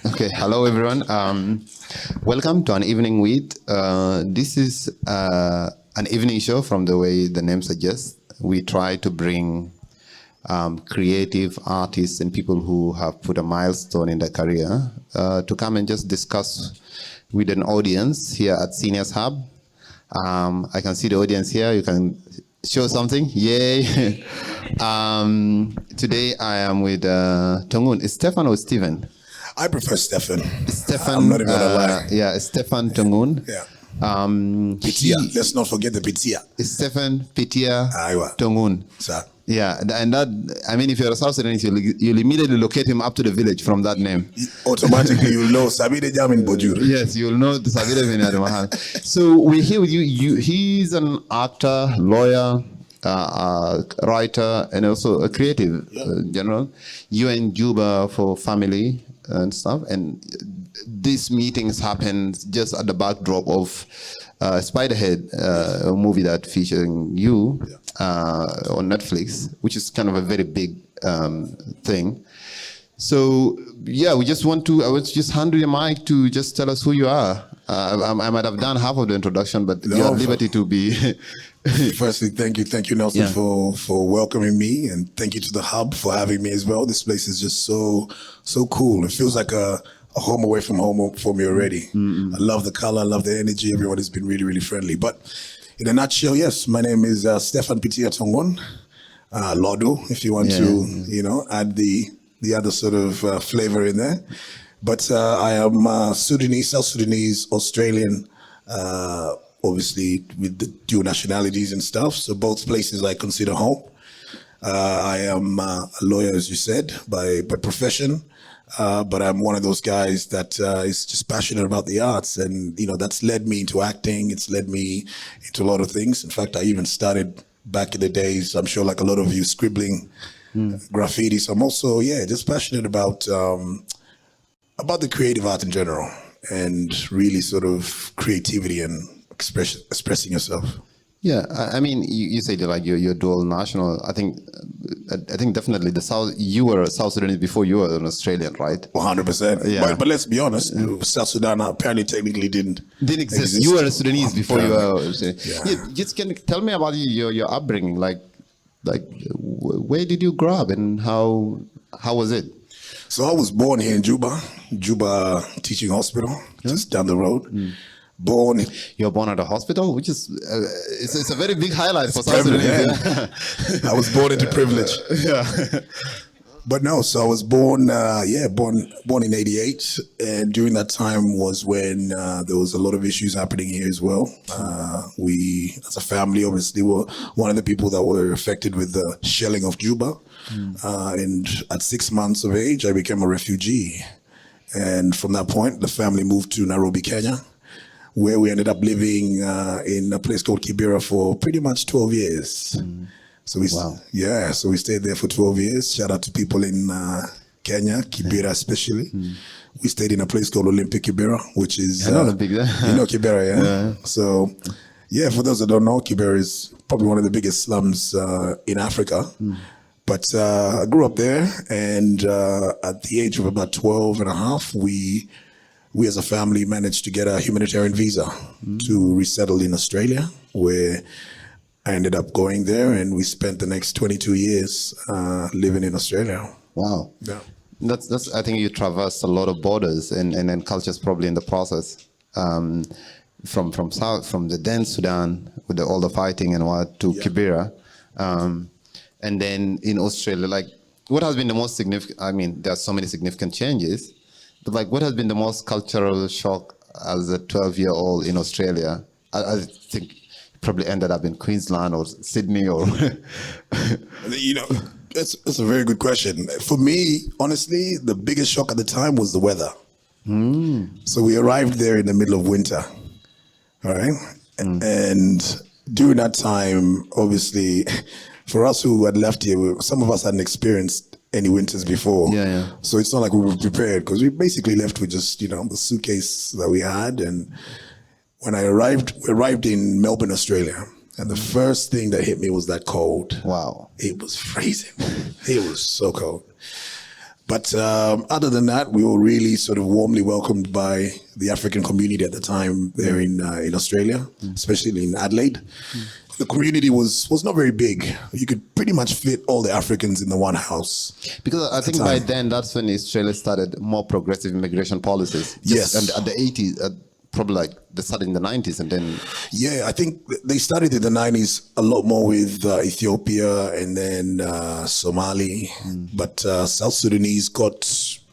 Okay, hello everyone. Welcome to an evening with. This is an evening show from the way the name suggests. We try to bring creative artists and people who have put a milestone in their career to come and just discuss with an audience here at Seniors Hub. I can see the audience here. You can show something. Yay. Today I am with Tongun. Is Stefan or Stephen? I prefer Stefan. Stefan. I'm not even gonna lie. Yeah, Stefan Tongun. Yeah. Pitya. Let's not forget the Pitya. Stefan Pitya Tongun. Sir. Yeah, and that, I mean, if you're a South Sudanese, you'll immediately locate him up to the village from that name. Automatically, you'll know Sabide Jamin Bojur. Yes, you'll know the Sabide Vinayad Mahal. So we're here with you. He's an actor, lawyer, writer, and also a creative in general. You and Juba for family and stuff. And these meetings happen just at the backdrop of Spiderhead, a movie that featuring you on Netflix, which is kind of a very big thing. So yeah, I would just hand you the mic to just tell us who you are. I might have done half of the introduction, but you have liberty to be. Firstly, thank you, Nelson, for welcoming me, and thank you to the Hub for having me as well. This place is just so cool. It feels like a home away from home for me already. I love the color, I love the energy. Everyone has been really, really friendly. But in a nutshell, yes, my name is Stefan Pitya Tongun, Lodo, if you want to, add the other sort of flavor in there. But I am Sudanese, South Sudanese, Australian, obviously with the dual nationalities and stuff. So both places I consider home. I am a lawyer, as you said, by profession. But I'm one of those guys that is just passionate about the arts, and that's led me into acting. It's led me into a lot of things. In fact, I even started back in the days, I'm sure like a lot of you, scribbling graffiti. So I'm also just passionate about the creative art in general, and really sort of creativity and expressing yourself. Yeah, I mean, you say that like you're dual national. I think definitely you were a South Sudanese before you were an Australian, right? 100%. Yeah. But let's be honest, South Sudan apparently technically didn't exist. You were a Sudanese before you were. Just can tell me about your upbringing, like where did you grow up and how was it? So I was born here in Juba Teaching Hospital, just down the road. You're born at a hospital, which is it's a very big highlight for South Sudanese. I was born into privilege. But no, so I was born in '88, and during that time was when there was a lot of issues happening here as well. We, as a family, obviously were one of the people that were affected with the shelling of Juba. And at 6 months of age, I became a refugee, and from that point, the family moved to Nairobi, Kenya, where we ended up living in a place called Kibera for pretty much 12 years. So we stayed there for 12 years. Shout out to people in Kenya, Kibera especially. We stayed in a place called Olympic Kibera, which is Olympic, you know Kibera, yeah? So for those that don't know, Kibera is probably one of the biggest slums in Africa. But I grew up there, and at the age of about 12 and a half, we as a family managed to get a humanitarian visa to resettle in Australia, where I ended up going there, and we spent the next 22 years living in Australia. Wow. Yeah. That's I think you traversed a lot of borders and cultures probably in the process. From the then Sudan with all the fighting and to Kibera. And then in Australia, like what has been the most significant, I mean, there are so many significant changes, but like what has been the most cultural shock as a 12-year-old in Australia? I think probably ended up in Queensland or Sydney or... It's a very good question. For me, honestly, the biggest shock at the time was the weather. So we arrived there in the middle of winter, all right? And during that time, obviously, for us who had left here, some of us hadn't experienced any winters before. So it's not like we were prepared, because we basically left with just, the suitcase that we had. And when we arrived in Melbourne, Australia, and the first thing that hit me was that cold. Wow. It was freezing. It was so cold. But other than that, we were really sort of warmly welcomed by the African community at the time there in Australia, especially in Adelaide. The community was not very big. You could pretty much fit all the Africans in the one house. Because I think by then, that's when Australia started more progressive immigration policies. Yes. And at the 80s, probably like they started in the 90s and then... Yeah, I think they started in the 90s a lot more with Ethiopia and then Somali. But South Sudanese got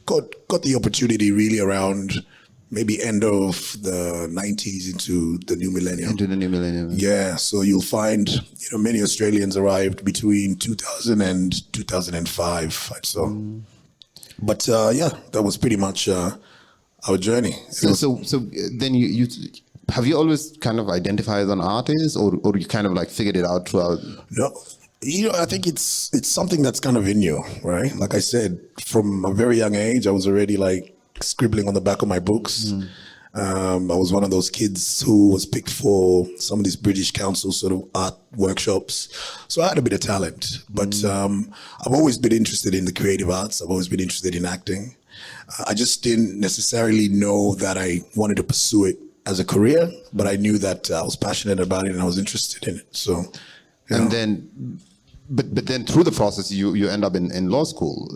the opportunity really around maybe end of the 90s into the new millennium. Into the new millennium. Yeah, so you'll find many Australians arrived between 2000 and 2005. So, but yeah, that was pretty much our journey. So then you have you always kind of identified as an artist, or you kind of like figured it out throughout? No, I think it's something that's kind of in you, right? Like I said, from a very young age, I was already like scribbling on the back of my books. I was one of those kids who was picked for some of these British Council sort of art workshops. So I had a bit of talent, but I've always been interested in the creative arts. I've always been interested in acting. I just didn't necessarily know that I wanted to pursue it as a career, but I knew that I was passionate about it and I was interested in it. So, and then, but then through the process, you end up in law school,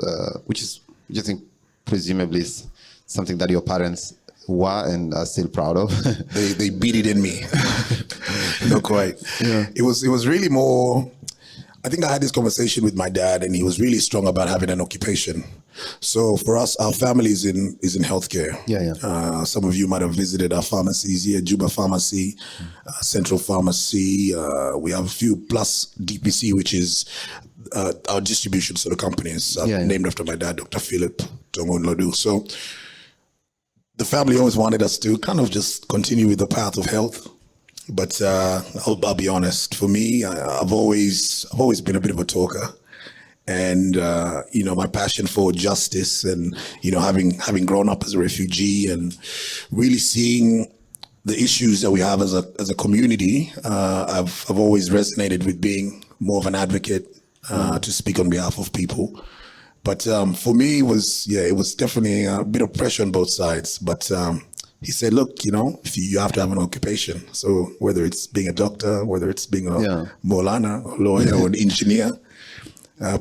which is, I think, presumably something that your parents were and are still proud of. They beat it in me. Not quite. Yeah. It was really more. I think I had this conversation with my dad, and he was really strong about having an occupation. So for us, our family is in healthcare. Yeah. Some of you might have visited our pharmacies here, Juba Pharmacy, Central Pharmacy. We have a few plus DPC, which is our distribution sort of companies named after my dad, Dr. Philip Tongun. So the family always wanted us to kind of just continue with the path of health. But I'll be honest. For me, I've always been a bit of a talker, and my passion for justice, and having grown up as a refugee, and really seeing the issues that we have as a community, I've always resonated with being more of an advocate to speak on behalf of people. But for me, it was definitely a bit of pressure on both sides. But he said, look, if you have to have an occupation. So whether it's being a doctor, whether it's being a Maulana, or lawyer, or an engineer,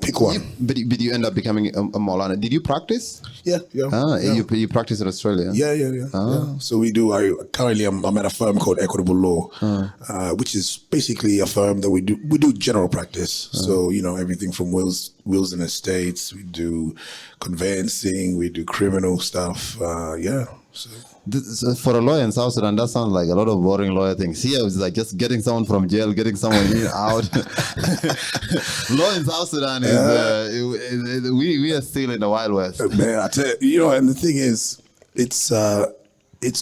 pick one. But you end up becoming a Maulana. Did you practice? Yeah. You practice in Australia? Yeah. So we do. Currently I'm at a firm called Equitable Law, which is basically a firm that we do general practice. So everything from wills and estates. We do conveyancing. We do criminal stuff. So for a lawyer in South Sudan, that sounds like a lot of boring lawyer things. Here it's like just getting someone from jail, getting someone in out. Law in South Sudan is we are still in the Wild West. Man, I tell you, and the thing is, it's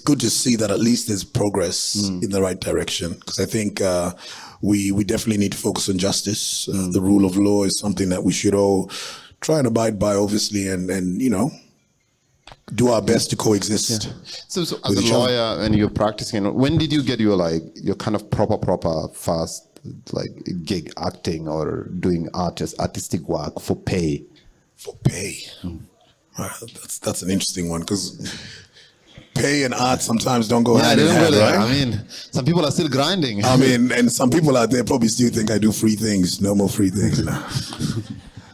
good to see that at least there's progress in the right direction. Because I think we definitely need to focus on justice. The rule of law is something that we should all try and abide by, obviously, and do our best to coexist. Yeah. So as a lawyer, and you're practicing, when did you get your kind of proper fast gig acting or doing artistic work for pay? For pay, that's an interesting one, because pay and art sometimes don't go hand in hand, right? I mean, some people are still grinding. I mean, and some people out there probably still think I do free things. No more free things now.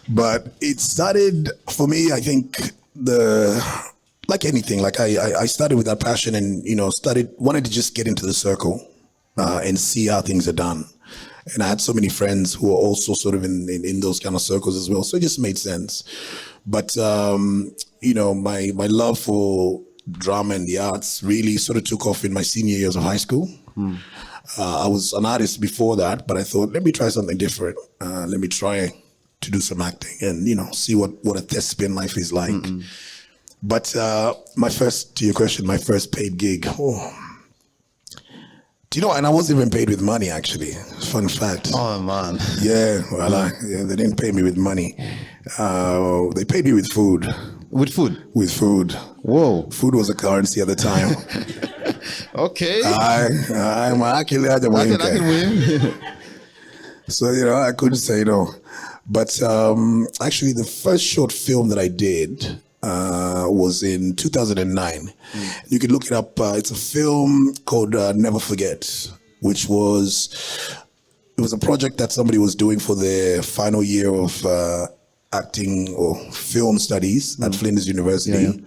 But it started for me, I think, like anything, like I started with that passion, and wanted to just get into the circle and see how things are done. And I had so many friends who were also sort of in those kind of circles as well, so it just made sense. But my love for drama and the arts really sort of took off in my senior years of high school. I was an artist before that, but I thought, let me try something different. Let me try to do some acting and see what a thespian life is like. But to your question, my first paid gig. Do you know? And I wasn't even paid with money, actually. Fun fact. Oh man. Yeah. Well, they didn't pay me with money. They paid me with food. With food. With food. Whoa. Food was a currency at the time. Okay. I can win. So I couldn't say no. But actually, the first short film that I did was in 2009. You can look it up. It's a film called Never Forget, which was a project that somebody was doing for their final year of acting or film studies at Flinders University.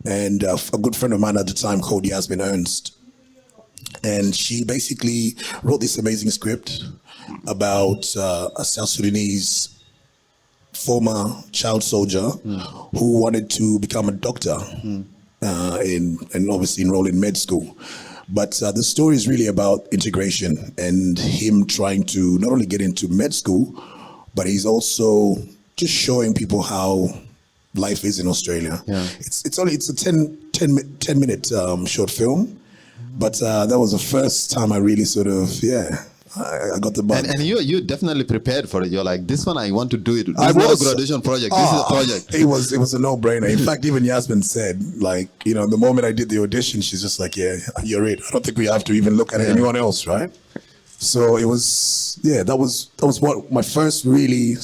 And a good friend of mine at the time called Yasmin Ernst. And she basically wrote this amazing script about a South Sudanese former child soldier who wanted to become a doctor and obviously enroll in med school. But the story is really about integration and him trying to not only get into med school, but he's also just showing people how life is in Australia. It's a 10 minute short film, but that was the first time I really sort of I got the bug. And you definitely prepared for it. You're like, this one I want to do it. This is not a graduation project. This is a project. It was a no-brainer. In fact, even Yasmin said, like, the moment I did the audition, she's just like, yeah, you're it. I don't think we have to even look at anyone else, right? So it was, that was what my first really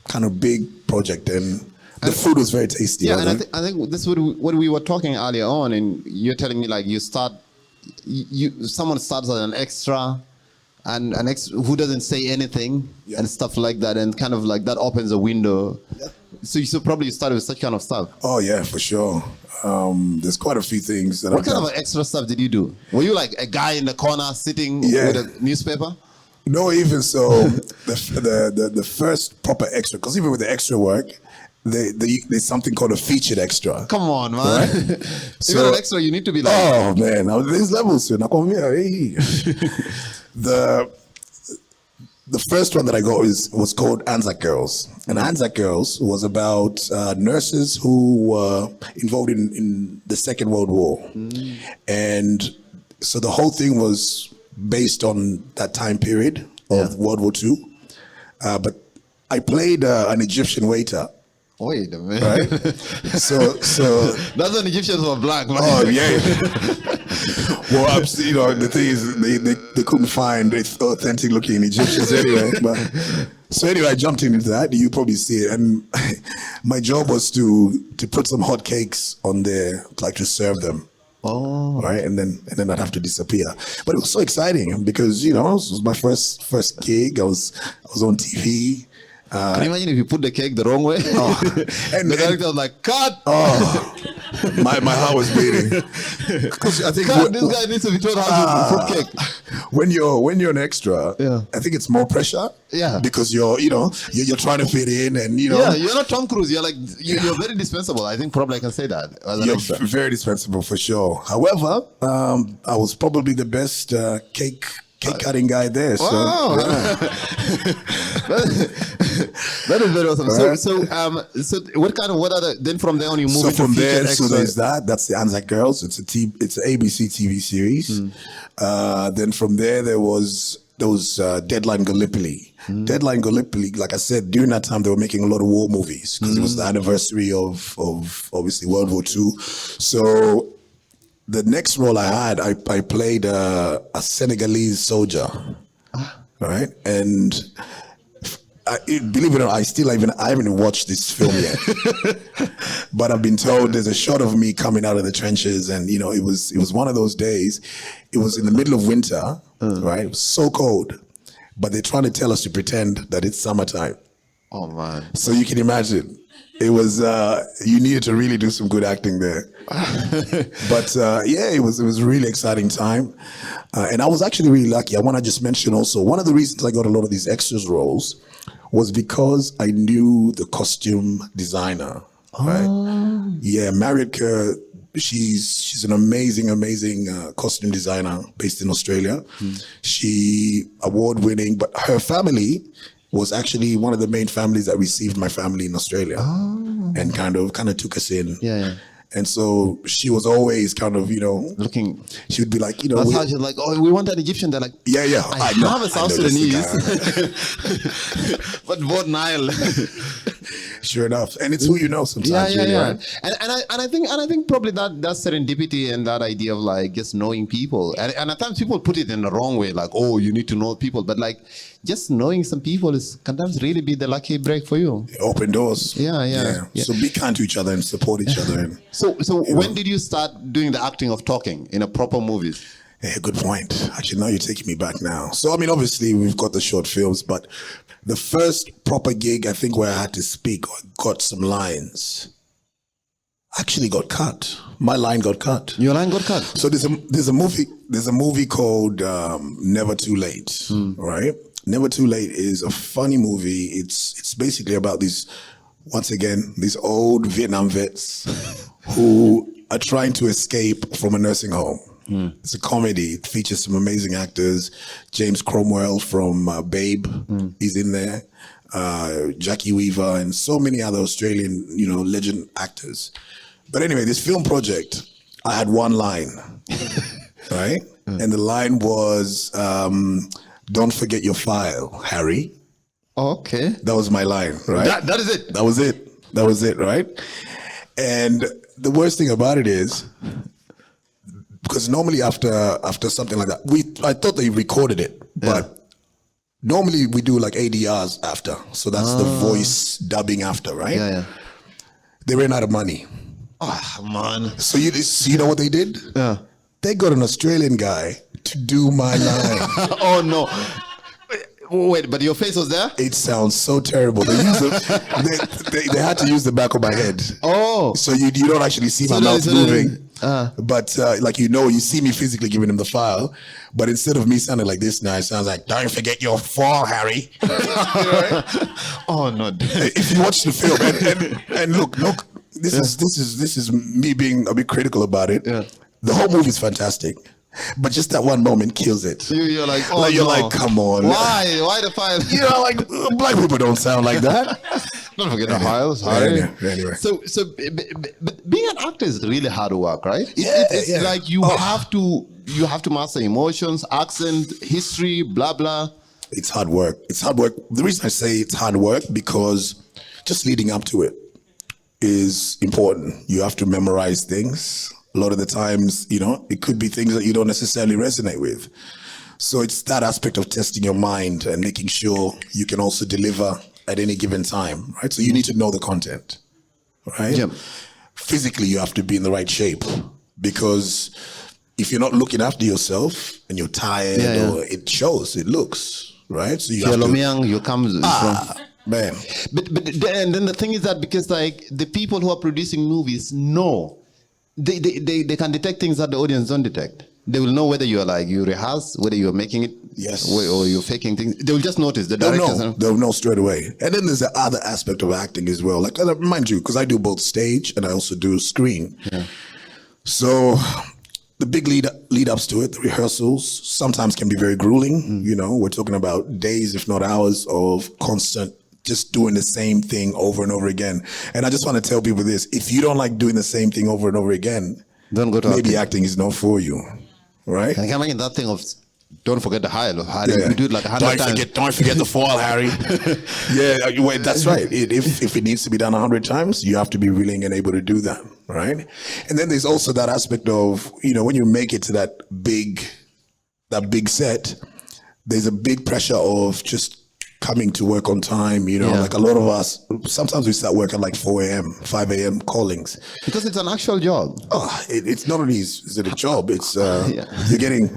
kind of big project, and the food was very tasty. Yeah, and I think this is what we were talking earlier on, and you're telling me like someone starts as an extra. And an ex who doesn't say anything and stuff like that, and kind of like that opens a window. So you probably started with such kind of stuff. Oh yeah, for sure. There's quite a few things that. What kind of extra stuff did you do? Were you like a guy in the corner sitting with a newspaper? No, even so, the first proper extra, because even with the extra work, there's something called a featured extra. Come on, man. Right? So, an extra, you need to be like. Oh man, there's levels to it. The first one that I got was called Anzac Girls. And Anzac Girls was about nurses who were involved in the Second World War. And so the whole thing was based on that time period of World War II. But I played an Egyptian waiter. Wait a minute. Right? So that's when Egyptians were black, man. Oh yeah. Well, the thing is, they couldn't find authentic looking Egyptians anyway. But so anyway, I jumped into that. You probably see it, and my job was to put some hot cakes on there, like to serve them. Oh. Right, and then I'd have to disappear. But it was so exciting because it was my first gig. I was on TV. Can you imagine if you put the cake the wrong way? And the director was like, cut! My heart was beating. Because I think this guy needs to be told how to put cake. When you're an extra, I think it's more pressure. Yeah. Because you're trying to fit in, and Yeah, you're not Tom Cruise. You're like you're very dispensable. I think probably I can say that as an extra. Very dispensable for sure. However, I was probably the best cake cutting guy there. Wow. So, that is very awesome. Right. So what other, then from there on you move into from there, extra. so there's that's the Anzac Girls. It's an ABC TV series. Then from there was Deadline Gallipoli. Deadline Gallipoli, like I said, during that time they were making a lot of war movies because it was the anniversary of obviously World War II. So the next role I had, I played a Senegalese soldier, right? And believe it or not, I haven't watched this film yet. But I've been told there's a shot of me coming out of the trenches, and it was one of those days. It was in the middle of winter, right? It was so cold, but they're trying to tell us to pretend that it's summertime. Oh man! So you can imagine. It was you needed to really do some good acting there. But it was a really exciting time. And I was actually really lucky. I want to just mention also, one of the reasons I got a lot of these extras roles was because I knew the costume designer. Right? Yeah, Maritka, she's an amazing costume designer based in Australia. She award-winning, but her family was actually one of the main families that received my family in Australia and kind of took us in. Yeah. And so she was always kind of, looking. She would be like, That's how she's like, oh, we want an Egyptian. They're like, yeah. I have a South Sudanese, but born Nile. Sure enough. And it's who you know sometimes. Yeah. Right? And I think probably that serendipity and that idea of like just knowing people. And at times people put it in the wrong way, like, oh, you need to know people. But like just knowing some people can sometimes really be the lucky break for you. Open doors. Yeah. So be kind to each other and support each other. And, so when did you start doing the acting of talking in a proper movies? Hey, good point. Actually, now you're taking me back now. So, I mean, obviously, we've got the short films, but the first proper gig, I think, where I had to speak or got some lines, actually got cut. My line got cut. Your line got cut? So there's a movie called Never Too Late, right? Never Too Late is a funny movie. It's basically about these old Vietnam vets who are trying to escape from a nursing home. It's a comedy. It features some amazing actors. James Cromwell from Babe is in there. Jackie Weaver and so many other Australian, legend actors. But anyway, this film project, I had one line, right? And the line was, "Don't forget your file, Harry." Oh, okay. That was my line, right? That is it. That was it, right? And the worst thing about it is, because normally after something like that, I thought they recorded it, but normally we do like ADRs after. So that's the voice dubbing after, right? Yeah. They ran out of money. Oh, man. So you know what they did? Yeah. They got an Australian guy to do my line. Oh, no. Wait, but your face was there? It sounds so terrible. They had to use the back of my head. Oh. So you don't actually see my mouth moving. But you see me physically giving him the file. But instead of me sounding like this now, it sounds like, "Don't forget your file, Harry." Oh, no. If you watch the film, and look, this is me being a bit critical about it. Yeah. The whole movie is fantastic. But just that one moment kills it. You're like, oh, you're like, come on. Why? Why the file? Like black people don't sound like that. Don't forget the files. Anyway. So but being an actor is really hard work, right? It's like you have to master emotions, accent, history, blah blah. It's hard work. The reason I say it's hard work because just leading up to it is important. You have to memorize things. A lot of the times, it could be things that you don't necessarily resonate with. So it's that aspect of testing your mind and making sure you can also deliver at any given time, right? So you need to know the content, right? Yeah. Physically, you have to be in the right shape because if you're not looking after yourself and you're tired, or it shows, it looks, right? So you have to... you come from... Man. But and then the thing is that because like the people who are producing movies know they can detect things that the audience don't detect. They will know whether you rehearse, whether you're making it, or you're faking things. They will just notice the directors. They'll know straight away. And then there's the other aspect of acting as well. Like, mind you, because I do both stage and I also do screen. Yeah. So the big lead ups to it, the rehearsals, sometimes can be very grueling. We're talking about days, if not hours, of constant just doing the same thing over and over again. And I just want to tell people this: if you don't like doing the same thing over and over again, don't go to maybe acting is not for you, right? Can I imagine that thing of don't forget the Harry. You do it like 100 times. Don't forget the fall, Harry. Wait, that's right. If it needs to be done 100 times, you have to be willing and able to do that, right? And then there's also that aspect of, when you make it to that big set, there's a big pressure of just coming to work on time, like a lot of us, sometimes we start work at like 4 a.m., 5 a.m. callings. Because it's an actual job. It's not only is it a job, it's you're getting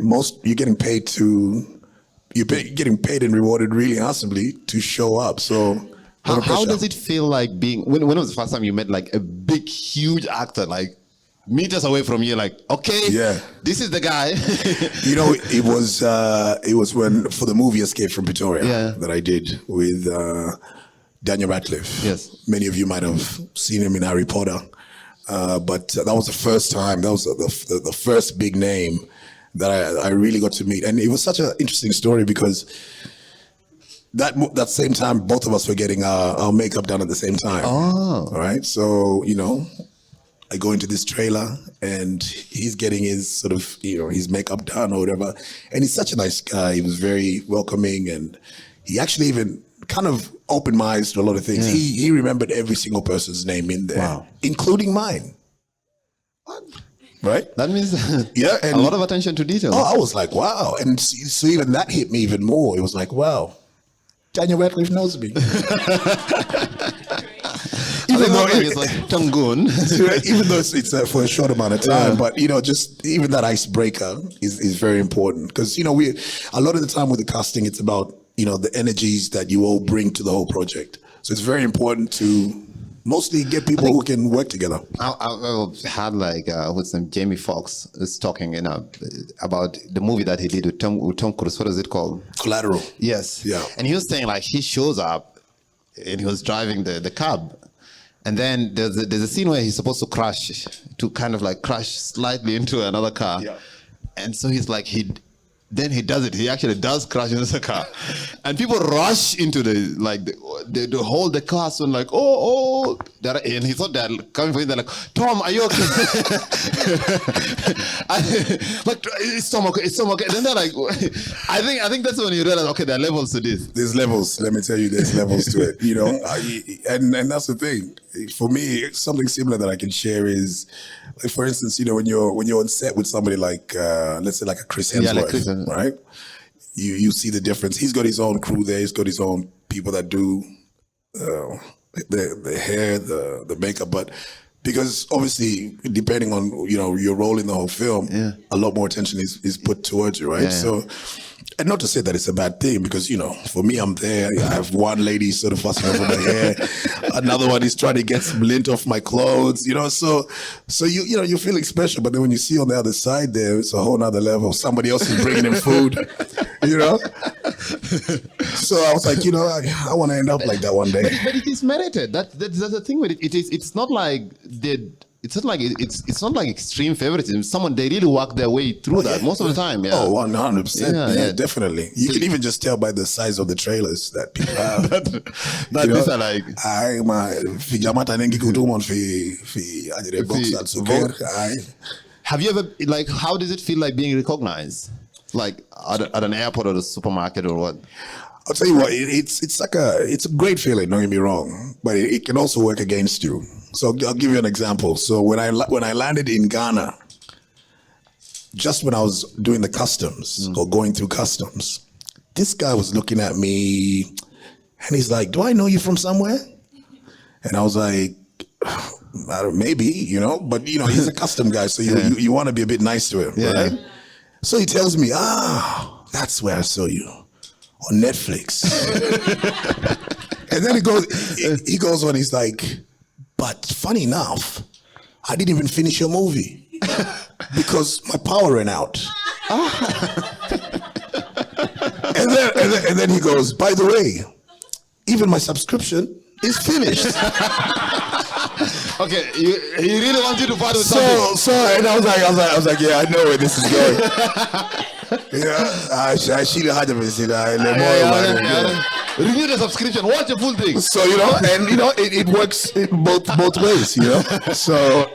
paid and rewarded really handsomely to show up. So how does it feel like being, when was the first time you met like a big, huge actor, like meters away from you, like, okay, this is the guy. It was when, for the movie Escape from Pretoria that I did with Daniel Radcliffe. Yes. Many of you might have seen him in Harry Potter. But that was the first time, that was the first big name that I really got to meet. And it was such an interesting story because that same time, both of us were getting our makeup done at the same time. Oh. All right. So, I go into this trailer and he's getting his sort of, his makeup done or whatever. And he's such a nice guy. He was very welcoming and he actually even kind of opened my eyes to a lot of things. He remembered every single person's name in there, including mine. What? Right? That means and a lot of attention to detail. Oh, I was like, wow. And so even that hit me even more. It was like, wow, Daniel Radcliffe knows me. Even though it's like Tongun. Even though it's for a short amount of time, but just even that icebreaker is very important, because we a lot of the time with the casting, it's about the energies that you all bring to the whole project. So it's very important to mostly get people who can work together. I had what's name, Jamie Foxx is talking about the movie that he did with Tom Cruise. What is it called? Collateral. Yes. Yeah. And he was saying he shows up and he was driving the cab. And then there's a scene where he's supposed to crash slightly into another car. Yeah. And so he's like, then he does it. He actually does crash into the car, and people rush into the hold the car. So and he thought they're coming for him. They're like, Tom, are you okay? It's Tom okay? It's Tom okay? Then they're like, I think that's when you realize, okay, there are levels to this. There's levels. Let me tell you, there's levels to it. And that's the thing. For me, something similar that I can share is, for instance, when you're on set with somebody like, let's say, like a Chris Hemsworth, right? You see the difference. He's got his own crew there. He's got his own people that do the hair, the makeup. But because obviously, depending on your role in the whole film, a lot more attention is put towards you, right? So. And not to say that it's a bad thing, because, for me, I'm there. I have one lady sort of fussing over my hair. Another one is trying to get some lint off my clothes, So you're feeling special. But then when you see on the other side there, it's a whole nother level. Somebody else is bringing in food, So I was like, I want to end up like that one day. But it is merited. That's the thing with it. It's not like it's not like extreme favoritism. They really work their way through that most of the time. Yeah. Oh, 100%. Yeah, definitely. You can even just tell by the size of the trailers that people have. These are like. Have you ever how does it feel like being recognized, at an airport or a supermarket or what? I'll tell you what, it's a great feeling. Don't get me wrong, but it can also work against you. So I'll give you an example. So when I landed in Ghana, just when I was doing the customs or going through customs, this guy was looking at me, and he's like, "Do I know you from somewhere?" And I was like, I don't, maybe, but he's a custom guy, so you want to be a bit nice to him, right? So he tells me, that's where I saw you. On Netflix. And then he goes on, he's like, but funny enough, I didn't even finish your movie because my power ran out. and then he goes, by the way, even my subscription is finished. Okay, he really wants you to part with something. So, and I was like, yeah, I know where this is going. Renew the subscription. Watch the full thing. So it works both ways. So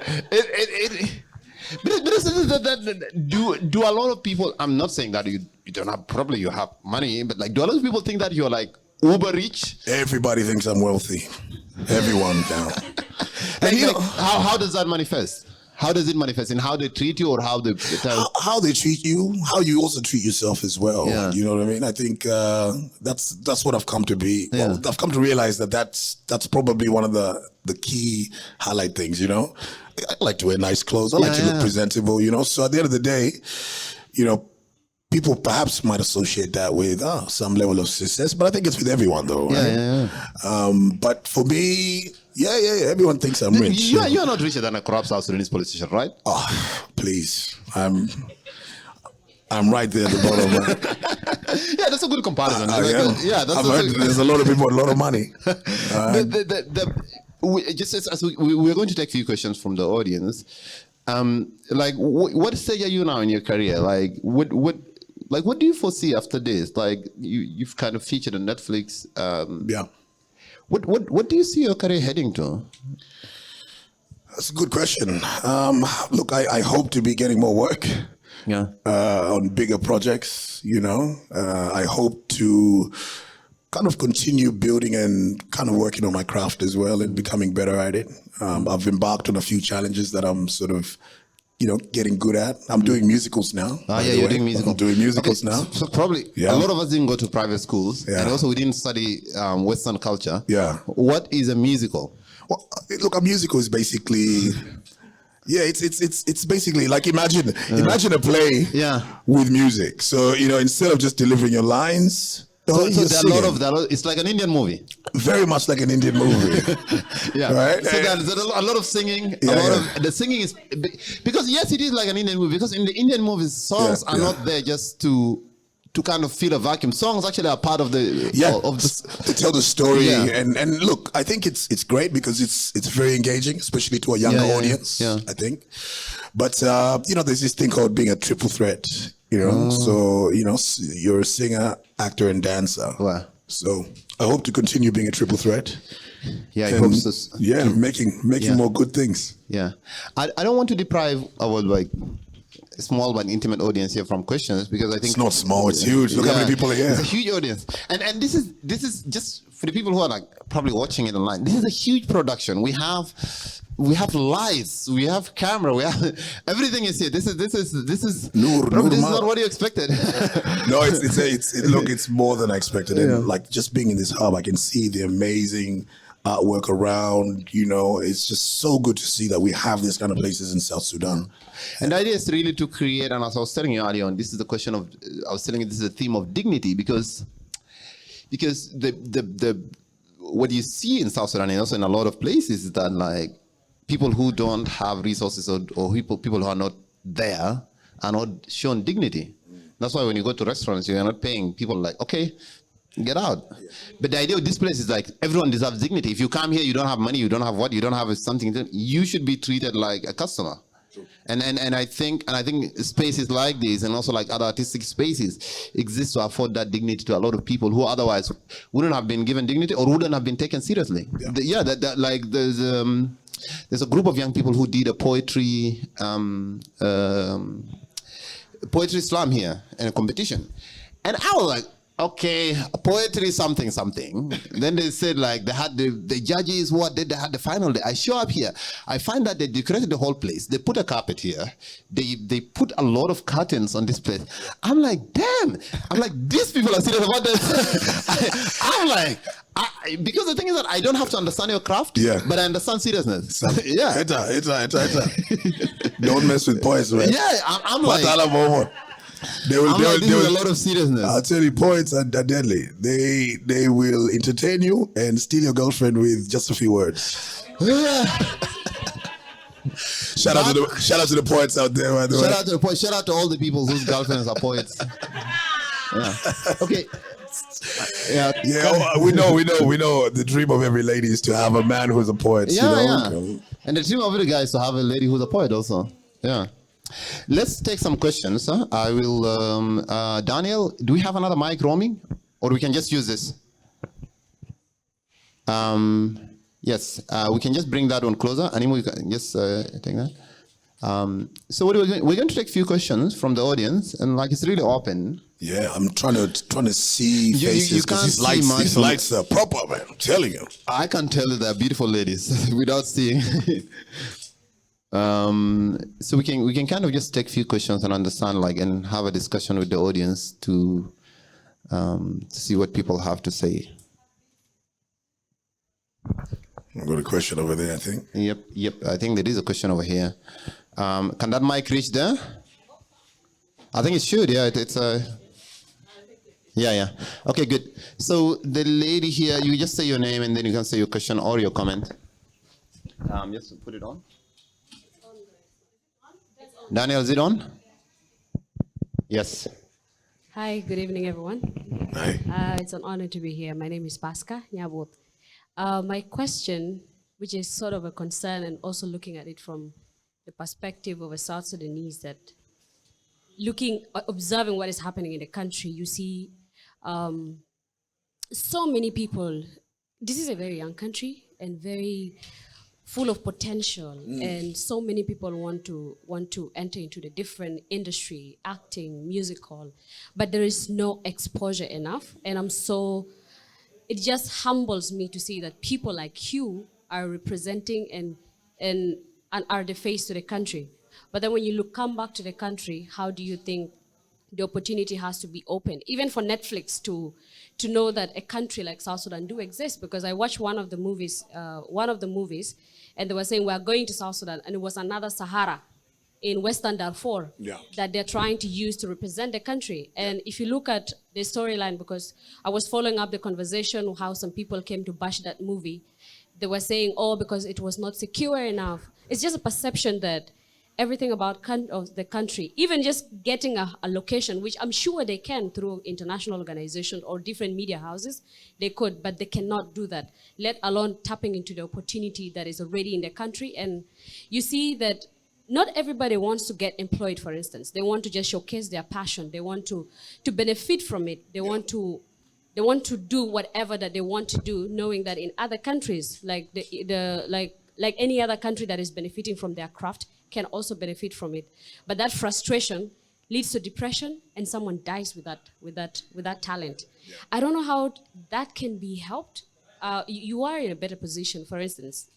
do a lot of people? I'm not saying that you don't have, probably you have money, but do a lot of people think that you're uber rich? Everybody thinks I'm wealthy. Everyone now. And how does that manifest? How does it manifest in how they treat you, or how they treat you, how you also treat yourself as well. Yeah. You know what I mean? I think that's what I've come to be. Yeah. Well, I've come to realize that's probably one of the key highlight things. I like to wear nice clothes. I like to look presentable. So at the end of the day, people perhaps might associate that with some level of success, but I think it's with everyone though. Right? But for me, everyone thinks I'm rich. You're not richer than a corrupt South Sudanese politician, right? Oh, please. I'm right there at the bottom. Yeah, that's a good comparison. I've heard there's a lot of people with a lot of money. We're going to take a few questions from the audience. What stage are you now in your career? What do you foresee after this? You've kind of featured on Netflix. What do you see your career heading to? That's a good question. Look, I hope to be getting more work. On bigger projects. I hope to kind of continue building and kind of working on my craft as well and becoming better at it. I've embarked on a few challenges that I'm sort of, getting good at. I'm doing musicals now. You're doing musicals. I'm doing musicals now. So probably a lot of us didn't go to private schools, and also we didn't study Western culture. Yeah. What is a musical? Well, look, a musical is basically, it's basically like imagine a play with music. So instead of just delivering your lines. So there are a lot of it's like an Indian movie. Very much like an Indian movie. Right? So there's a lot of singing. Of the singing is because yes, it is like an Indian movie. Because in the Indian movies, songs are not there just to kind of fill a vacuum. Songs actually are part of the to tell the story. And look, I think it's great because it's very engaging, especially to a younger audience. I think, but there's this thing called being a triple threat. So you're a singer, actor, and dancer. Wow. So I hope to continue being a triple threat. Yeah, I hope so. Yeah, making more good things. Yeah, I don't want to deprive our small but intimate audience here from questions because I think it's not small, it's huge. Look how many people are here. It's a huge audience, and this is just for the people who are probably watching it online. This is a huge production. We have lights, we have camera, we have everything is here. This is not what you expected. No, it's more than I expected. And like just being in this hub, I can see the amazing artwork around. It's just so good to see that we have these kind of places in South Sudan. And the idea is really to create, and as I was telling you earlier on, this is the question of, I was telling you this is a theme of dignity because the what you see in South Sudan and also in a lot of places is that people who don't have resources or people who are not there are not shown dignity. That's why when you go to restaurants, you're not paying people okay, get out. But the idea of this place is everyone deserves dignity. If you come here, you don't have money, you don't have you don't have something, you should be treated like a customer. And I think spaces like this and also like other artistic spaces exist to afford that dignity to a lot of people who otherwise wouldn't have been given dignity or wouldn't have been taken seriously. There's a group of young people who did a poetry slam here in a competition, and I was like, okay, poetry something. Then they said they had the judges, they had the final day. I show up here. I find that they decorated the whole place. They put a carpet here. They put a lot of curtains on this place. I'm like, damn. I'm like, these people are serious about this. I'm like, because the thing is that I don't have to understand your craft, but I understand seriousness. Don't mess with poets, man. Yeah, I'm like, There will a lot of seriousness. I'll tell you, poets are deadly. They will entertain you and steal your girlfriend with just a few words. Shout out to the poets out there, by the way. Shout out to the poets. Shout out to all the people whose girlfriends are poets. Okay. We know. The dream of every lady is to have a man who's a poet. And the dream of every guy is to have a lady who's a poet also. Yeah. Let's take some questions. I will, Daniel, do we have another mic roaming? Or we can just use this? Yes, we can just bring that one closer. Animo, you can just take that. So what are we doing? We're going to take a few questions from the audience, and it's really open. Yeah, I'm trying to see faces because these lights are proper, man. I'm telling you. I can tell you they're beautiful ladies without seeing. So we can kind of just take a few questions and understand and have a discussion with the audience to see what people have to say. I've got a question over there, I think. Yep. I think there is a question over here. Can that mic reach there? I think it should. Yeah, it's a. Yeah. Okay, good. So the lady here, you just say your name and then you can say your question or your comment. Just put it on. Daniel, is it on? Yes. Hi, good evening, everyone. Hi. It's an honor to be here. My name is Pasca Nyabot. My question, which is sort of a concern and also looking at it from the perspective of a South Sudanese, that observing what is happening in the country, you see so many people. This is a very young country and very full of potential, and so many people want to enter into the different industry, acting, musical, but there is no exposure enough. And I'm so it just humbles me to see that people like you are representing and are the face to the country. But then when you come back to the country, how do you think the opportunity has to be open, even for Netflix to know that a country like South Sudan do exist? Because I watched one of the movies, and they were saying we're going to South Sudan, and it was another Sahara in Western Darfur that they're trying to use to represent the country. And if you look at the storyline, because I was following up the conversation, how some people came to bash that movie, they were saying, oh, because it was not secure enough. It's just a perception that everything about the country, even just getting a location, which I'm sure they can through international organizations or different media houses, they could, but they cannot do that, let alone tapping into the opportunity that is already in the country. And you see that not everybody wants to get employed, for instance. They want to just showcase their passion. They want to benefit from it. They want to do whatever that they want to do, knowing that in other countries, like like any other country that is benefiting from their craft, can also benefit from it. But that frustration leads to depression, and someone dies with that talent. Yeah. I don't know how that can be helped. You are in a better position, for instance,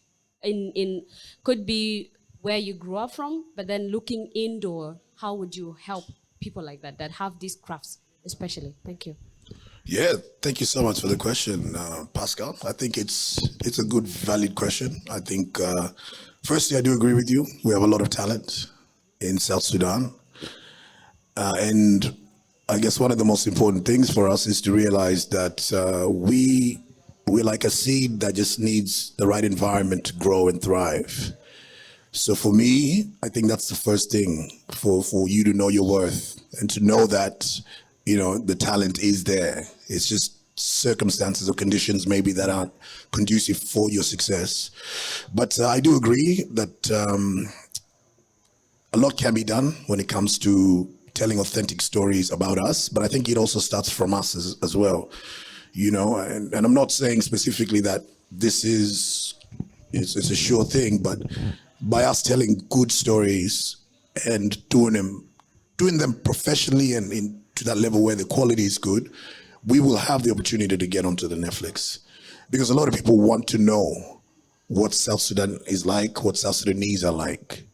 in could be where you grew up from, but then looking indoor, how would you help people like that have these crafts, especially? Thank you. Yeah, thank you so much for the question, Pascal. I think it's a good, valid question. I think, firstly, I do agree with you. We have a lot of talent in South Sudan. And I guess one of the most important things for us is to realize that we're like a seed that just needs the right environment to grow and thrive. So for me, I think that's the first thing, for you to know your worth and to know that, the talent is there. It's just circumstances or conditions maybe that aren't conducive for your success. But I do agree that a lot can be done when it comes to telling authentic stories about us, but I think it also starts from us as well, and I'm not saying specifically that this it's a sure thing, but by us telling good stories and doing them professionally and to that level where the quality is good, we will have the opportunity to get onto the Netflix. Because a lot of people want to know what South Sudan is like, what South Sudanese are like.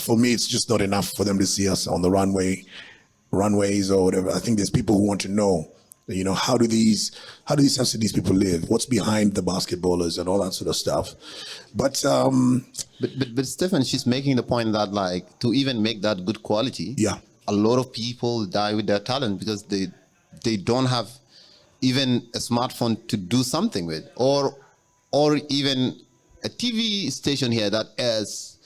For me, it's just not enough for them to see us on the runways or whatever. I think there's people who want to know, how do these South Sudanese people live? What's behind the basketballers and all that sort of stuff. But Stephen, she's making the point that to even make that good quality, a lot of people die with their talent because they don't have even a smartphone to do something with, or even a TV station here that airs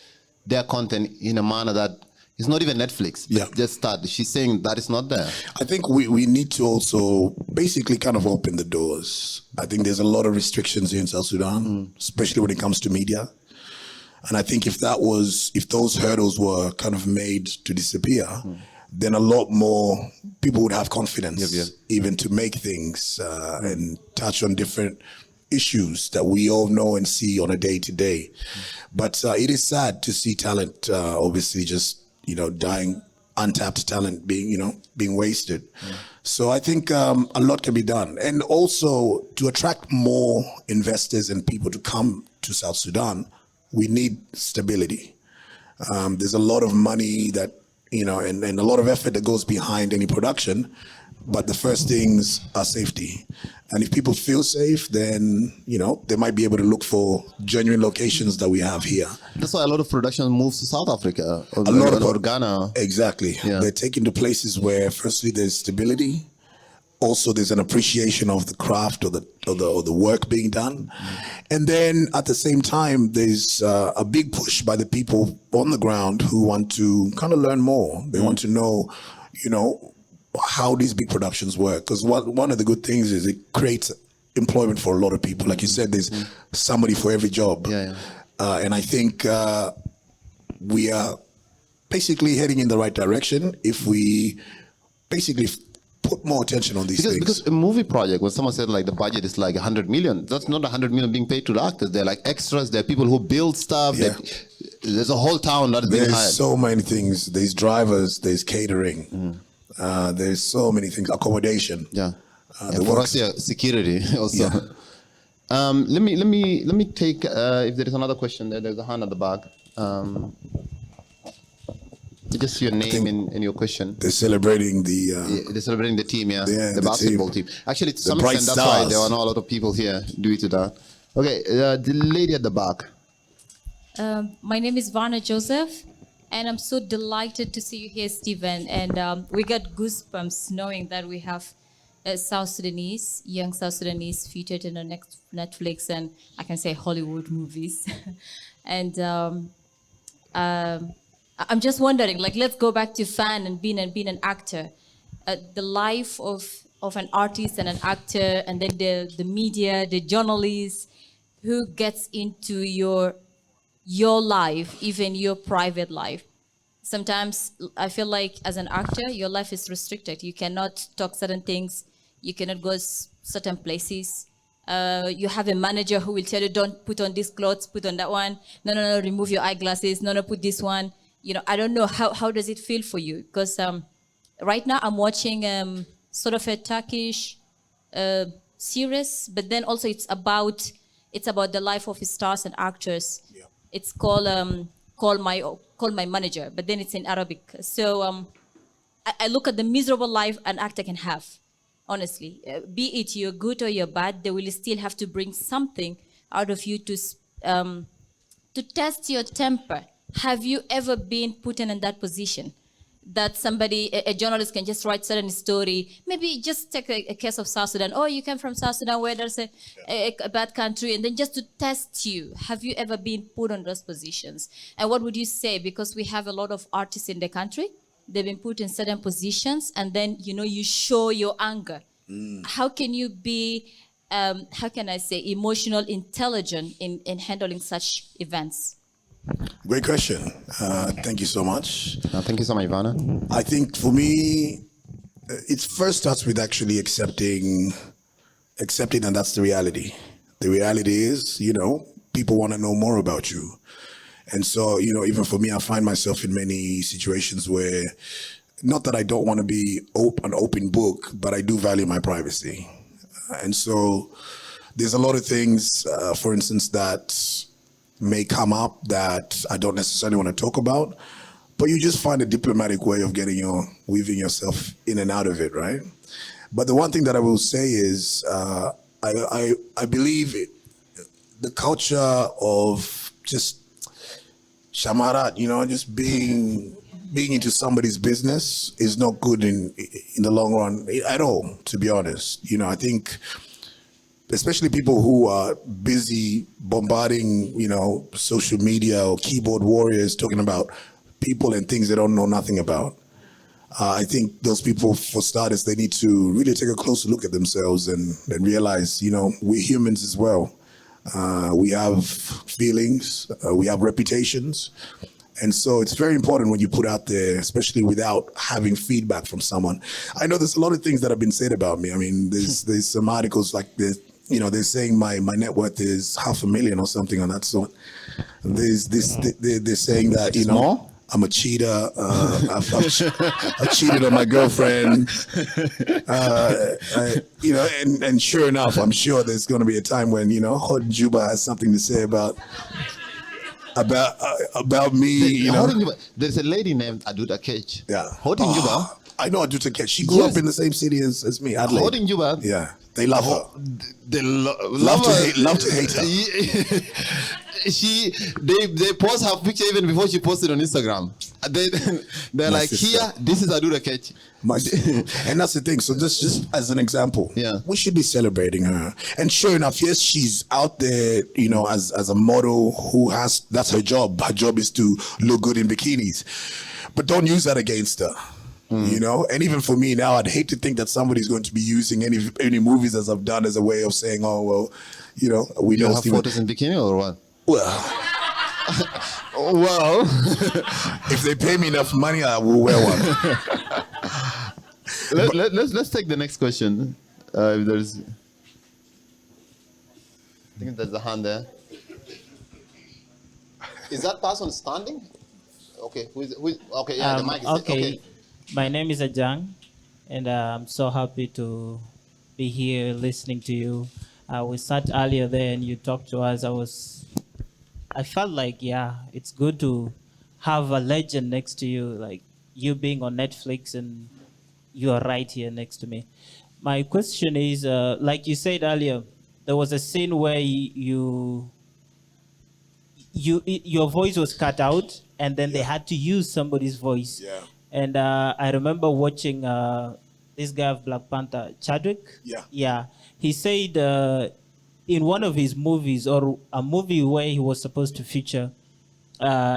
their content in a manner that is not even Netflix. Just start. She's saying that is not there. I think we need to also basically kind of open the doors. I think there's a lot of restrictions here in South Sudan, especially when it comes to media. And I think if those hurdles were kind of made to disappear, then a lot more people would have confidence even to make things and touch on different issues that we all know and see on a day-to-day. But it is sad to see talent obviously just, dying, untapped talent being wasted. So I think a lot can be done. And also to attract more investors and people to come to South Sudan, we need stability. There's a lot of money that, and a lot of effort that goes behind any production, but the first things are safety. And if people feel safe, then, they might be able to look for genuine locations that we have here. That's why a lot of production moves to South Africa or Ghana. Exactly. Yeah. They're taken to places where firstly there's stability. Also, there's an appreciation of the craft or the work being done. And then at the same time, there's a big push by the people on the ground who want to kind of learn more. They want to know, how these big productions work. Because one of the good things is it creates employment for a lot of people. Like you said, there's somebody for every job. And I think we are basically heading in the right direction if we basically put more attention on these things. Because a movie project, when someone said the budget is 100 million, that's not 100 million being paid to the actors. They're extras. There are people who build stuff. There's a whole town that's being hired. There's so many things. There's drivers. There's catering. There's so many things. Accommodation. And for us here, security also. Yeah. Let me take if there is another question there. There's a hand at the back. Just your name and your question. They're celebrating they're celebrating the team, the basketball team. Actually, to some bright extent, that's why stars. there are not a lot of people here due to that. Okay, the lady at the back. My name is Varna Joseph, and I'm so delighted to see you here, Stephen. And we got goosebumps knowing that we have young South Sudanese featured in the next Netflix and I can say Hollywood movies. And I'm just wondering, like, let's go back to fan and being an actor. The life of an artist and an actor, and then the media, the journalists, who gets into your life, even your private life. Sometimes I feel like as an actor, your life is restricted. You cannot talk certain things. You cannot go certain places. You have a manager who will tell you, don't put on these clothes, put on that one. No, remove your eyeglasses. No, put this one. You know, I don't know, how does it feel for you? Because right now I'm watching sort of a Turkish series, but then also it's about the life of stars and actors. Yeah. It's called Call My Manager, but then it's in Arabic. So I look at the miserable life an actor can have, honestly. Be it you're good or you're bad, they will still have to bring something out of you to test your temper. Have you ever been put in that position? That somebody, a journalist can just write certain story, maybe just take a case of South Sudan. Oh, you came from South Sudan where there's a bad country, and then just to test you. Have you ever been put on those positions? And what would you say? Because we have a lot of artists in the country, they've been put in certain positions, and then, you know, you show your anger. How can you be, how can I say, emotional intelligent in handling such events? Great question. Thank you so much. Thank you so much, Ivana. I think for me, it first starts with actually accepting that that's the reality. The reality is, you know, people want to know more about you. And so, you know, even for me, I find myself in many situations where, not that I don't want to be an open book, but I do value my privacy. And so there's a lot of things, for instance, that may come up that I don't necessarily want to talk about, but you just find a diplomatic way of weaving yourself in and out of it, right? But the one thing that I will say is, I believe the culture of just shamarat, you know, just being into somebody's business is not good in the long run at all, to be honest. You know, I think especially people who are busy bombarding, you know, social media or keyboard warriors talking about people and things they don't know nothing about. I think those people, for starters, they need to really take a closer look at themselves and realize, you know, we're humans as well. We have feelings, we have reputations. And so it's very important when you put out there, especially without having feedback from someone. I know there's a lot of things that have been said about me. I mean, there's some articles like this. You know, they're saying my net worth is $500,000 or something on that sort. There's this, they're saying that, you know, I'm a cheater. I've cheated on my girlfriend. You know, and sure enough, I'm sure there's going to be a time when, you know, Hot Juba has something to say about me. You know, there's a lady named Aduda Kech. Yeah. Hot in Juba. I know Aduda Kech. She grew up in the same city as me, Adelaide. Hot in Juba. Yeah. They love her. They love to hate her. They post her picture even before she posted on Instagram. They're like, sister. Here, this is Aduda Kech. And that's the thing. So just as an example, we should be celebrating her. And sure enough, yes, she's out there, you know, as a model that's her job. Her job is to look good in bikinis. But don't use that against her. You know, and even for me now, I'd hate to think that somebody's going to be using any movies as I've done as a way of saying, oh, well, you know, we you know have photos in bikini or what? Well, if they pay me enough money, I will wear one. Let's take the next question. If there's, I think there's a hand there. Is that person standing? Okay, who's okay? Yeah, the mic is okay. My name is Ajang, and I'm so happy to be here listening to you. We sat earlier there and you talked to us. I felt like, yeah, it's good to have a legend next to you, like you being on Netflix and you are right here next to me. My question is, like you said earlier, there was a scene where your voice was cut out, and then they had to use somebody's voice. Yeah. And I remember watching this guy of Black Panther, Chadwick. Yeah. Yeah. He said in one of his movies, or a movie where he was supposed to feature,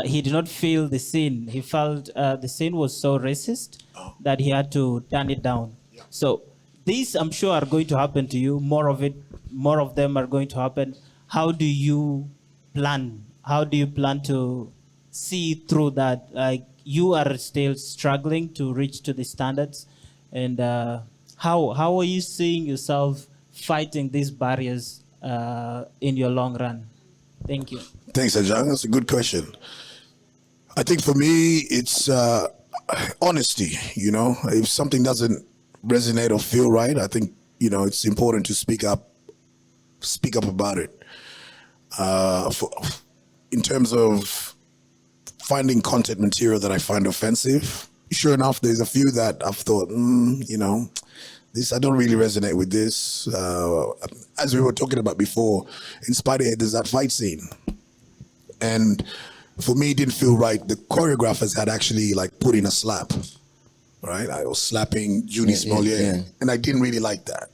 he did not feel the scene. He felt the scene was so racist that he had to turn it down. Yeah. So these, I'm sure, are going to happen to you. More of them are going to happen. How do you plan? How do you plan to see through that? Like, you are still struggling to reach to the standards, and how are you seeing yourself fighting these barriers in your long run? Thank you. Thanks, Ajang. That's a good question. I think for me, it's honesty. You know, if something doesn't resonate or feel right, I think, you know, it's important to speak up about it. In terms of finding content material that I find offensive, sure enough, there's a few that I've thought, you know, this, I don't really resonate with this. As we were talking about before, in Spiderhead, there's that fight scene. And for me, it didn't feel right. The choreographers had actually like put in a slap, right? I was slapping Jurnee Smollett, and I didn't really like that.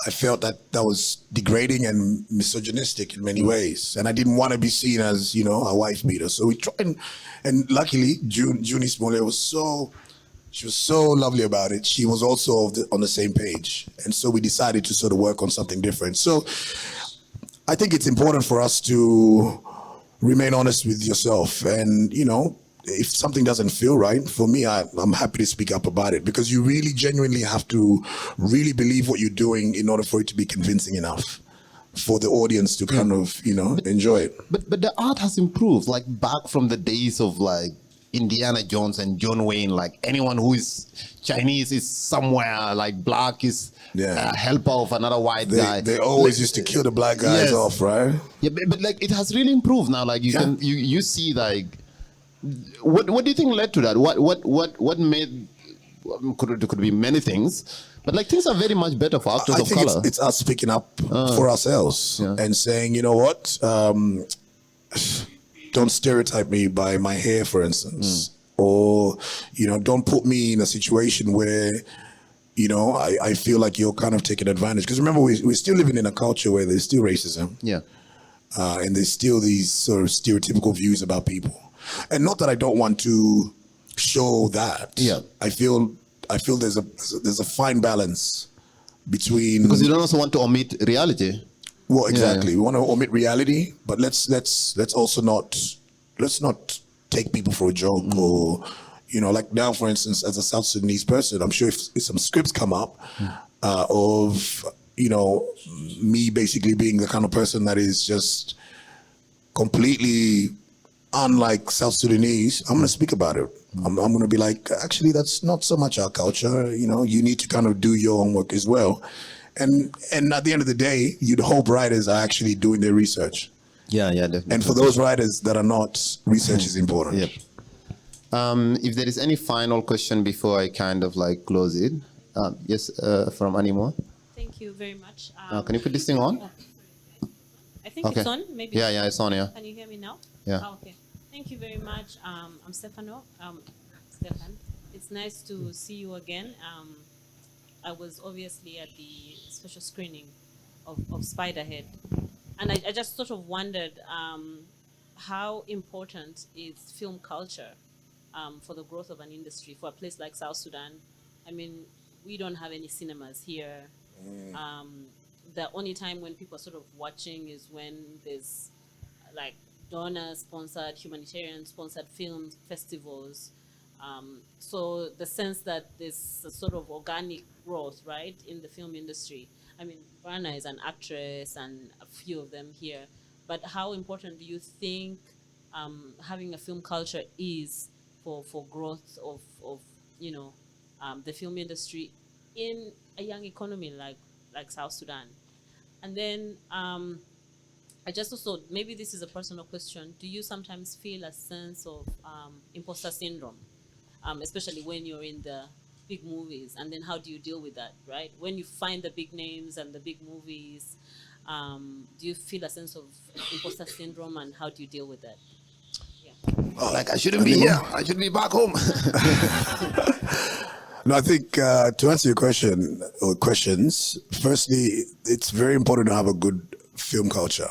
I felt that was degrading and misogynistic in many ways. And I didn't want to be seen as, you know, a wife beater. So we tried, and luckily, Jurnee Smollett was so lovely about it. She was also on the same page. And so we decided to sort of work on something different. So I think it's important for us to remain honest with yourself. And, you know, if something doesn't feel right, for me, I'm happy to speak up about it, because you really genuinely have to really believe what you're doing in order for it to be convincing enough for the audience to kind of, you know, enjoy it. But the art has improved, like back from the days of like Indiana Jones and John Wayne. Like anyone who is Chinese is somewhere, like black is a helper of another white guy. They always used to kill the black guys off, right? Yeah, but like it has really improved now. Like you see like. What do you think led to that? What made? Could be many things, but like things are very much better for actors of color. It's us speaking up for ourselves and saying, you know what, don't stereotype me by my hair, for instance, or, you know, don't put me in a situation where, you know, I feel like you're kind of taking advantage. Because remember, we're still living in a culture where there's still racism, and there's still these sort of stereotypical views about people. And not that I don't want to show that. I feel there's a fine balance between, because you don't also want to omit reality. Well, exactly. We want to omit reality, but let's also not take people for a joke, or, you know, like now, for instance, as a South Sudanese person, I'm sure if some scripts come up of, you know, me basically being the kind of person that is just completely unlike South Sudanese, I'm going to speak about it. I'm going to be like, actually, that's not so much our culture. You know, you need to kind of do your own work as well. And at the end of the day, you'd hope writers are actually doing their research. Yeah, definitely. And for those writers that are not, research is important. Yep. If there is any final question before I kind of like close it. Yes, from Animo. Thank you very much. Can you put this thing on? I think it's on. Maybe. Yeah, it's on. Yeah. Can you hear me now? Yeah. Oh, okay. Thank you very much. I'm Stefano. Stefan. It's nice to see you again. I was obviously at the special screening of Spiderhead, and I just sort of wondered how important is film culture for the growth of an industry for a place like South Sudan. I mean, we don't have any cinemas here. The only time when people are sort of watching is when there's like donor-sponsored, humanitarian-sponsored film festivals. So the sense that there's a sort of organic growth, right, in the film industry. I mean, Varna is an actress and a few of them here. But how important do you think having a film culture is for growth of you know, the film industry in a young economy like like South Sudan. And then I just also, maybe this is a personal question, do you sometimes feel a sense of imposter syndrome, especially when you're in the big movies? And then how do you deal with that, right? When you find the big names and the big movies, do you feel a sense of imposter syndrome, and how do you deal with that? Oh, Like, I shouldn't be here. I should be back home. No, I think to answer your question or questions, firstly, it's very important to have a good film culture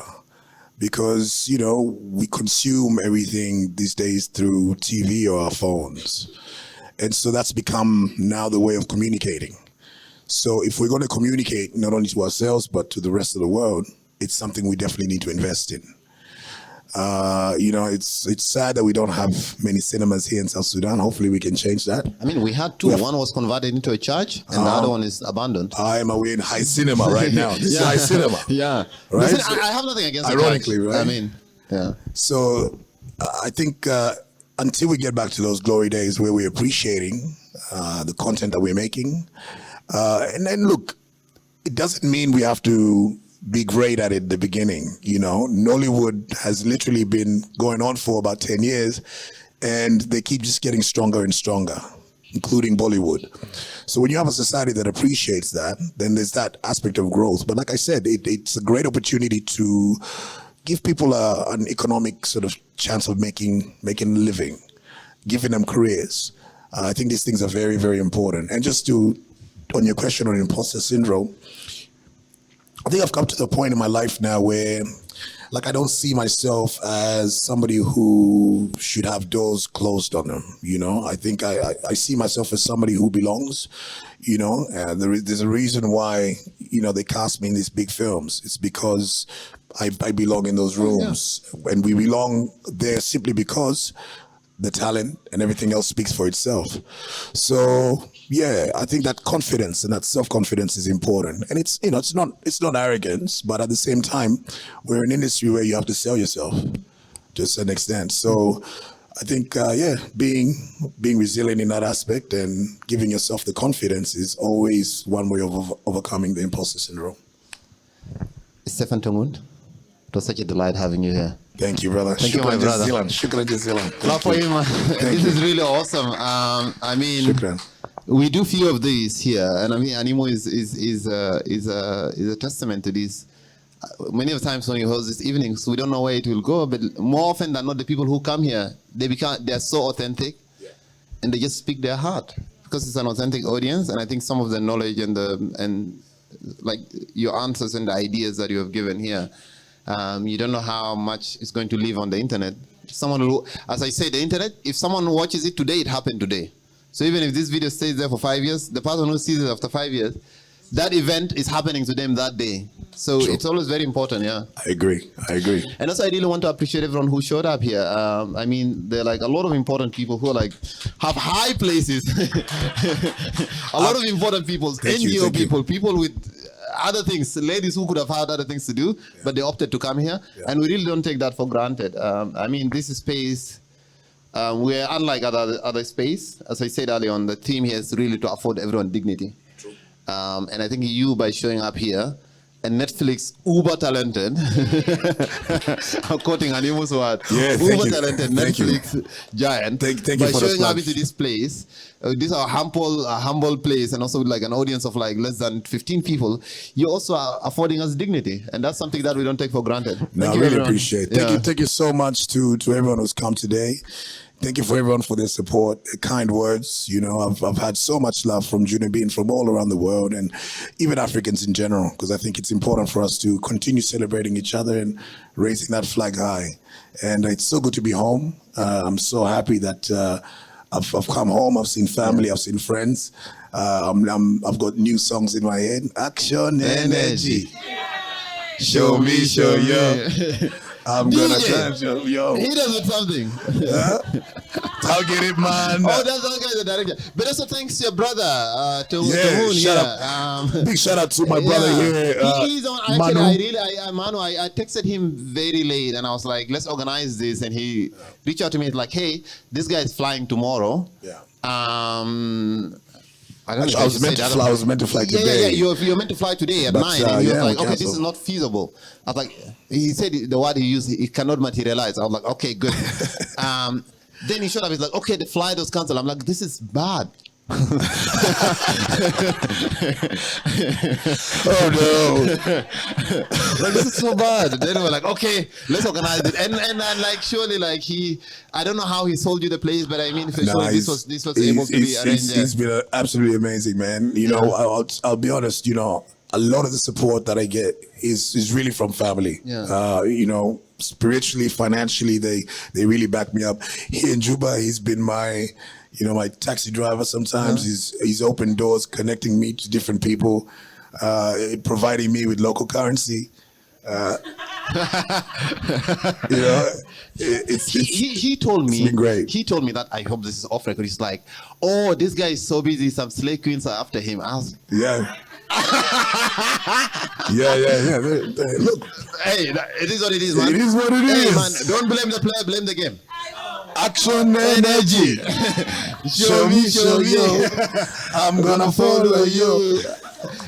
because, you know, we consume everything these days through TV or our phones. And so that's become now the way of communicating. So if we're going to communicate not only to ourselves, but to the rest of the world, it's something we definitely need to invest in. You know, it's sad that we don't have many cinemas here in South Sudan. Hopefully we can change that. I mean, we had two. One was converted into a church, and the other one is abandoned. I am away in high cinema right now. This is high cinema. Yeah. Right? Listen, I have nothing against Ironically, the church. right? I mean, yeah. So I think until we get back to those glory days where we're appreciating the content that we're making, and then look, it doesn't mean we have to be great at it at the beginning. You know, Nollywood has literally been going on for about 10 years, and they keep just getting stronger and stronger, including Bollywood. So when you have a society that appreciates that, then there's that aspect of growth. But like I said, it's a great opportunity to give people an economic sort of chance of making a living, giving them careers. I think these things are very, very important. And just on your question on imposter syndrome, I think I've come to the point in my life now where, like, I don't see myself as somebody who should have doors closed on them. You know, I think I see myself as somebody who belongs. You know, there's a reason why, you know, they cast me in these big films. It's because I belong in those rooms, and we belong there simply because the talent and everything else speaks for itself. So yeah, I think that confidence and that self-confidence is important. And it's, you know, it's not arrogance, but at the same time, we're in an industry where you have to sell yourself to a certain extent. So I think, being resilient in that aspect and giving yourself the confidence is always one way of overcoming the imposter syndrome. Stephen Tongun, it was such a delight having you here. Thank you, brother. Thank you, my brother. Shukran jazilan. Love for you, man. This is really awesome. I mean, Shukran. we do few of these here, and I mean, Animo is a testament to this. Many of the times when you host these evenings, we don't know where it will go, but more often than not, the people who come here, they're so authentic, and they just speak their heart because it's an authentic audience. And I think some of the knowledge and like your answers and the ideas that you have given here, you don't know how much is going to live on the internet. Someone who, as I say, the internet, if someone watches it today, it happened today. So even if this video stays there for 5 years, the person who sees it after 5 years, that event is happening to them that day. So it's always very important, yeah. I agree. And also, I really want to appreciate everyone who showed up here. I mean, there are like a lot of important people who are like, have high places. A lot of important people, NGO people, people with other things, ladies who could have had other things to do, but they opted to come here. And we really don't take that for granted. I mean, this is space. We're unlike other space. As I said earlier on, the theme here is really to afford everyone dignity. And I think you, by showing up here, and Netflix, uber talented, I'm quoting Animo's word, uber talented Netflix giant, thank by you for showing up into this place, this is a humble place, and also with like an audience of like less than 15 people, you also are affording us dignity, and that's something that we don't take for granted. No, I really appreciate it. Thank you so much to everyone who's come today. Thank you for everyone for their support, kind words. You know, I've had so much love from Jurnee being from all around the world, and even Africans in general, because I think it's important for us to continue celebrating each other and raising that flag high. And it's so good to be home. I'm so happy that I've come home. I've seen family. I've seen friends. I've got new songs in my head. Action Energy. Show me, show you. I'm gonna touch yo. He does with something. I'll get it, man. Oh, that's that guy, the director. But also thanks to your brother, to shout out. Big shout out to my brother here. He's on. Actually, Manu. I texted him very late, and I was like, "Let's organize this." And he reached out to me like, "Hey, this guy is flying tomorrow. I don't know. I was meant to fly. I was meant to fly today. Yeah. You're meant to fly today at 9, and he was like, okay, this is not feasible. I was like, he said the word he used, it cannot materialize. I was like, okay, good. Then he showed up. He's like, okay, the flight was cancelled. I'm like, this is bad. Oh no! Like, this is so bad. Then we're like, okay, let's organize it. And like, surely, like, I don't know how he sold you the place, but I mean, for sure this was able to be arranged. It's been absolutely amazing, man. You know, I'll be honest. You know, a lot of the support that I get is really from family. Yeah. You know, spiritually, financially, they really back me up. Here in Juba, he's been my taxi driver sometimes. He's opened doors, connecting me to different people, providing me with local currency. He told me, it's been great. He told me that, I hope this is off record. He's like, oh, this guy is so busy, some slave queens are after him. I was, yeah. Yeah. Look, hey, it is what it is, man. It is what it is. Hey, man, don't blame the player, blame the game. Action energy. Show me. I'm gonna follow you.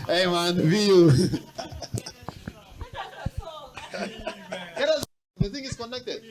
Hey, man, be you. The thing is connected.